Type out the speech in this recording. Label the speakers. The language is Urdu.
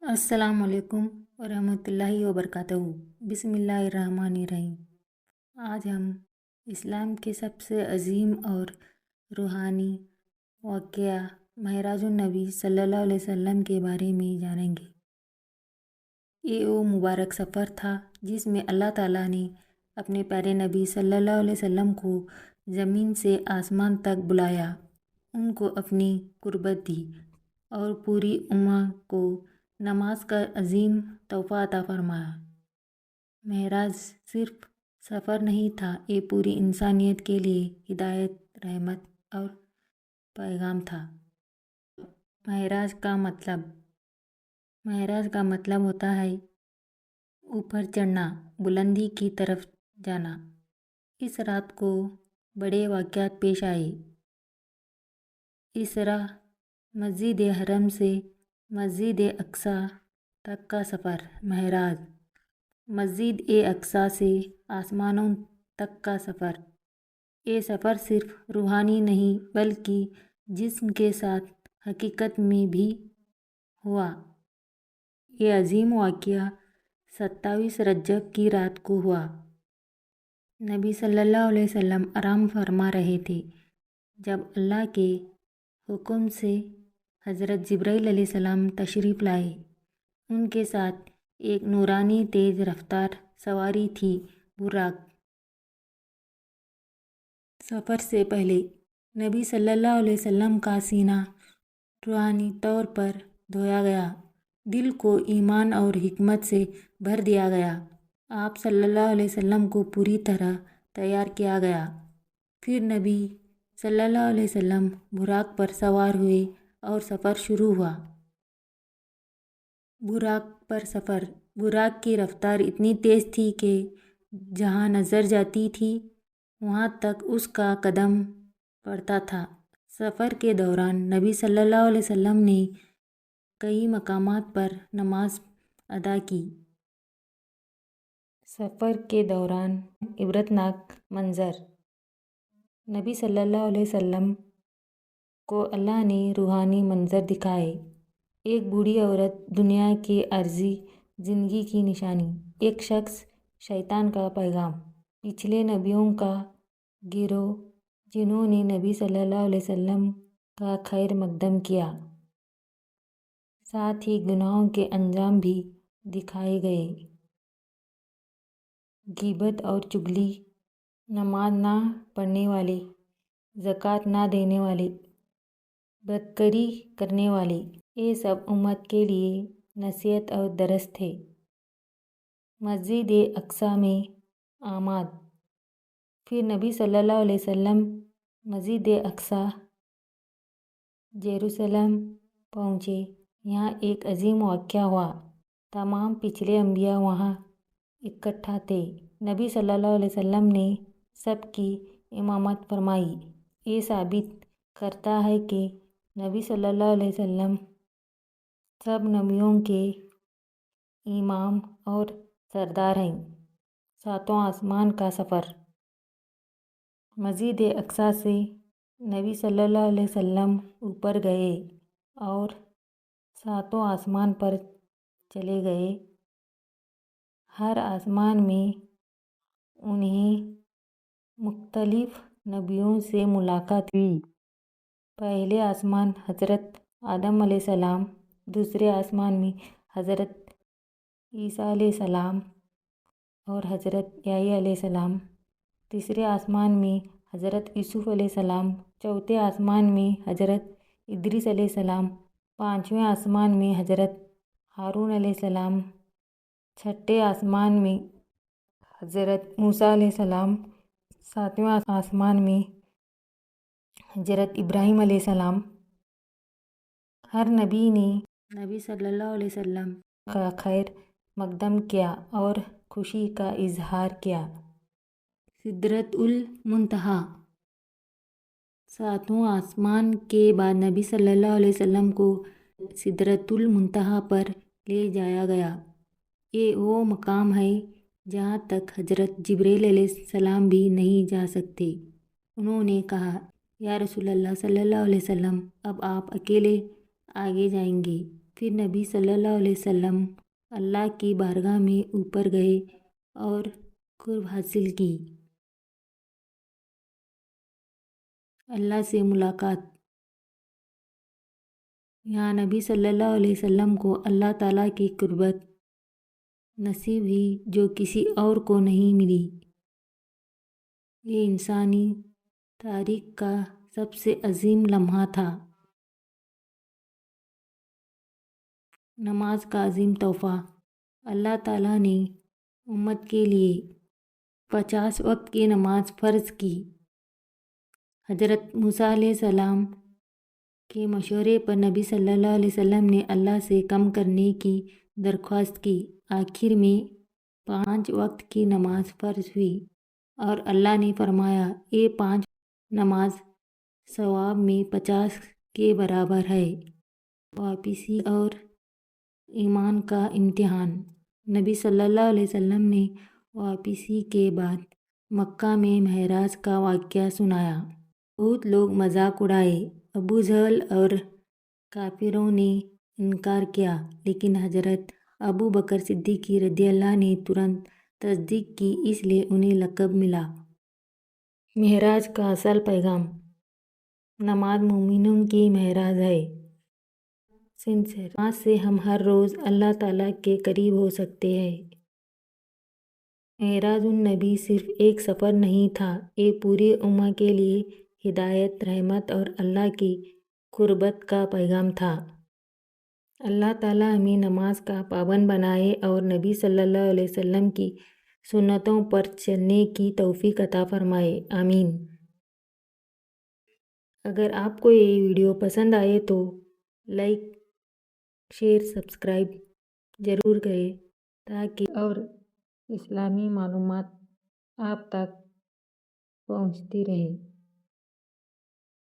Speaker 1: السلام علیکم ورحمۃ اللہ وبرکاتہ۔ بسم اللہ الرحمن الرحیم۔ آج ہم اسلام کے سب سے عظیم اور روحانی واقعہ معراج النبی صلی اللہ علیہ وسلم کے بارے میں جانیں گے۔ یہ وہ مبارک سفر تھا جس میں اللہ تعالیٰ نے اپنے پیارے نبی صلی اللہ علیہ وسلم کو زمین سے آسمان تک بلایا، ان کو اپنی قربت دی اور پوری امت کو نماز کا عظیم تحفہ عطا فرمایا۔ معراج صرف سفر نہیں تھا، یہ پوری انسانیت کے لیے ہدایت، رحمت اور پیغام تھا۔ معراج کا مطلب ہوتا ہے اوپر چڑھنا، بلندی کی طرف جانا۔ اس رات کو بڑے واقعات پیش آئے۔ اسرا، مسجد حرم سے مسجد اقصیٰ تک کا سفر۔ معراج، مسجد اقصیٰ سے آسمانوں تک کا سفر۔ یہ سفر صرف روحانی نہیں بلکہ جسم کے ساتھ حقیقت میں بھی ہوا۔ یہ عظیم واقعہ 27 رجب کی رات کو ہوا۔ نبی صلی اللہ علیہ وسلم آرام فرما رہے تھے جب اللہ کے حکم سے حضرت جبرائیل علیہ السلام تشریف لائے۔ ان کے ساتھ ایک نورانی تیز رفتار سواری تھی، براق۔ سفر سے پہلے نبی صلی اللہ علیہ وسلم کا سینہ روحانی طور پر دھویا گیا، دل کو ایمان اور حکمت سے بھر دیا گیا۔ آپ صلی اللہ علیہ وسلم کو پوری طرح تیار کیا گیا۔ پھر نبی صلی اللہ علیہ وسلم براق پر سوار ہوئے اور سفر شروع ہوا۔ براق پر سفر۔ براق کی رفتار اتنی تیز تھی کہ جہاں نظر جاتی تھی وہاں تک اس کا قدم پڑتا تھا۔ سفر کے دوران نبی صلی اللہ علیہ وسلم نے کئی مقامات پر نماز ادا کی۔ سفر کے دوران عبرتناک منظر۔ نبی صلی اللہ علیہ وسلم کو اللہ نے روحانی منظر دکھائے۔ ایک بوڑھی عورت، دنیا کی عارضی زندگی کی نشانی۔ ایک شخص، شیطان کا پیغام۔ پچھلے نبیوں کا گروہ جنہوں نے نبی صلی اللہ علیہ وسلم کا خیر مقدم کیا۔ ساتھ ہی گناہوں کے انجام بھی دکھائے گئے۔ غیبت اور چغلی، نماز نہ پڑھنے والے، زکوٰۃ نہ دینے والے، بدکاری کرنے والے، یہ سب امت کے لیے نصیحت اور درس تھے۔ مسجد اقصیٰ میں آمد۔ پھر نبی صلی اللہ علیہ وسلم مسجد اقصیٰ، یروشلم پہنچے۔ یہاں ایک عظیم واقعہ ہوا۔ تمام پچھلے انبیاء وہاں اکٹھا تھے۔ نبی صلی اللہ علیہ وسلم نے سب کی امامت فرمائی۔ یہ ثابت کرتا ہے کہ نبی صلی اللہ علیہ وسلم سب نبیوں کے امام اور سردار ہیں۔ ساتواں آسمان کا سفر۔ مسجد اقصیٰ سے نبی صلی اللہ علیہ وسلم اوپر گئے اور ساتواں آسمان پر چلے گئے۔ ہر آسمان میں انہیں مختلف نبیوں سے ملاقات ہوئی۔ پہلے آسمان حضرت آدم علیہ السلام، دوسرے آسمان میں حضرت عیسیٰ علیہ السلام اور حضرت یحییٰ علیہ السلام، تیسرے آسمان میں حضرت یوسف علیہ السلام، چوتھے آسمان میں حضرت ادریس علیہ السلام، پانچویں آسمان میں حضرت ہارون علیہ السلام، چھٹے آسمان میں حضرت موسیٰ علیہ السلام، ساتویں آسمان میں حضرت ابراہیم علیہ السلام۔ ہر نبی نے نبی صلی اللہ علیہ وسلم کا خیر مقدم کیا اور خوشی کا اظہار کیا۔ سدرۃ المنتہا۔ ساتواں آسمان کے بعد نبی صلی اللہ علیہ وسلم کو سدرۃ المنتہا پر لے جایا گیا۔ یہ وہ مقام ہے جہاں تک حضرت جبرائیل علیہ السلام بھی نہیں جا سکتے۔ انہوں نے کہا، یا رسول اللہ صلی اللہ علیہ وسلم، اب آپ اکیلے آگے جائیں گے۔ پھر نبی صلی اللہ علیہ وسلم اللہ کی بارگاہ میں اوپر گئے اور قرب حاصل کی۔ اللہ سے ملاقات۔ یہاں نبی صلی اللہ علیہ وسلم کو اللہ تعالیٰ کی قربت نصیب ہوئی جو کسی اور کو نہیں ملی۔ یہ انسانی تاریخ کا سب سے عظیم لمحہ تھا۔ نماز کا عظیم تحفہ۔ اللہ تعالیٰ نے امت کے لیے 50 وقت کی نماز فرض کی۔ حضرت موسیٰ علیہ السلام کے مشورے پر نبی صلی اللہ علیہ وسلم نے اللہ سے کم کرنے کی درخواست کی۔ آخر میں 5 وقت کی نماز فرض ہوئی اور اللہ نے فرمایا، یہ 5 نماز ثواب میں 50 کے برابر ہے۔ واپسی اور ایمان کا امتحان۔ نبی صلی اللہ علیہ وسلم نے واپسی کے بعد مکہ میں معراج کا واقعہ سنایا۔ بہت لوگ مذاق اڑائے۔ ابو جہل اور کافروں نے انکار کیا، لیکن حضرت ابو بکر صدیق رضی اللہ نے ترنت تصدیق کی، اس لیے انہیں لقب ملا۔ معراج کا اصل پیغام۔ نماز مومنوں کی معراج ہے۔ نماز سے ہم ہر روز اللہ تعالیٰ کے قریب ہو سکتے ہیں۔ معراج النبی صرف ایک سفر نہیں تھا، یہ پوری امت کے لیے ہدایت، رحمت اور اللہ کی قربت کا پیغام تھا۔ اللہ تعالیٰ ہمیں نماز کا پابند بنائے اور نبی صلی اللہ علیہ وسلم کی سنتوں پر چلنے کی توفیق عطا فرمائے، آمین۔ اگر آپ کو یہ ویڈیو پسند آئے تو لائک، شیئر، سبسکرائب ضرور کریں تاکہ اور اسلامی معلومات آپ تک پہنچتی رہیں۔